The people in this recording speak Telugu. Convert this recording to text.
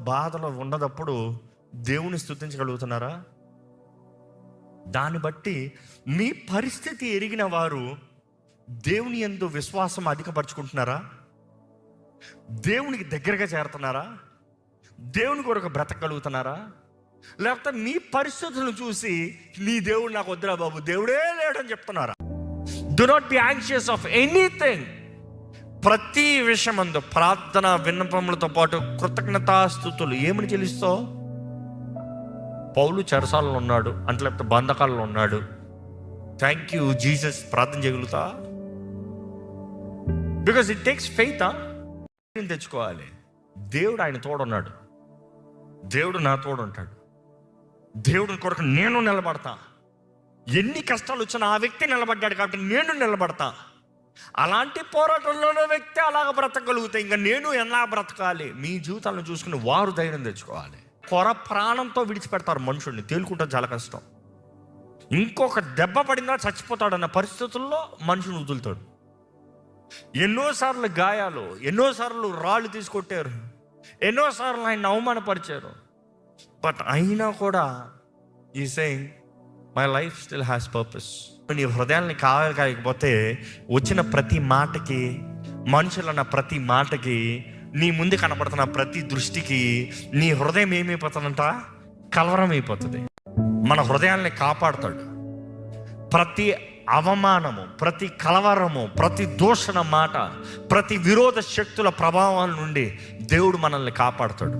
బాధలో ఉన్నదప్పుడు దేవుని స్తుతించగలుగుతున్నారా? దాన్ని బట్టి మీ పరిస్థితి ఎరిగిన వారు దేవుని యందు విశ్వాసం అధికపరుచుకుంటున్నారా? దేవునికి దగ్గరగా చేరుతున్నారా? దేవుని కొరకు బ్రతకగలుగుతున్నారా? లేకపోతే మీ పరిస్థితులను చూసి నీ దేవుడు నాకు వద్దురా బాబు, దేవుడే లేడని చెప్తున్నారా? Do not be anxious of anything. ప్రతి విషయమందు ప్రార్థన విన్నపములతో పాటు కృతజ్ఞతాస్తుతులు ఏమని చెల్లిస్తావు? పౌలు చెరసాలలో ఉన్నాడు అంటే, లేకపోతే బంధకాలలో ఉన్నాడు, థ్యాంక్ యూ జీసస్ ప్రార్థన చేయగలుగుతా? Because it takes faith. తెచ్చుకోవాలి. దేవుడు ఆయన తోడున్నాడు, దేవుడు నా తోడు ఉంటాడు, దేవుడి కొరకు నేను నిలబడతా. ఎన్ని కష్టాలు వచ్చినా ఆ వ్యక్తి నిలబడ్డాడు కాబట్టి నేను నిలబడతా. అలాంటి పోరాటంలోనే వ్యక్తి అలాగ బ్రతకగలిగితే ఇంకా నేను ఎలా బ్రతకాలి? మీ జీవితాలను చూసుకుని వారు ధైర్యం తెచ్చుకోవాలి. కొర ప్రాణంతో విడిచిపెడతారు మనుషుల్ని, తేలుకుంటే చాలా కష్టం. ఇంకొక దెబ్బ పడిందా చచ్చిపోతాడన్న పరిస్థితుల్లో మనుషుని వదులుతాడు. ఎన్నోసార్లు గాయాలు, ఎన్నోసార్లు రాళ్ళు తీసుకొట్టారు, ఎన్నోసార్లు ఆయన అవమానపరిచారు. బట్ అయినా కూడా ఈ saying my life still has purpose. నీ హృదయాన్ని కాకపోతే వచ్చిన ప్రతి మాటకి, మనుషులన్న ప్రతి మాటకి, నీ ముందు కనపడుతున్న ప్రతి దృష్టికి నీ హృదయం ఏమైపోతుందంట? కలవరం అయిపోతుంది. మన హృదయాల్ని కాపాడుతాడు. ప్రతి అవమానము, ప్రతి కలవరము, ప్రతి దూషణ మాట, ప్రతి విరోధ శక్తుల ప్రభావాల నుండి దేవుడు మనల్ని కాపాడుతాడు.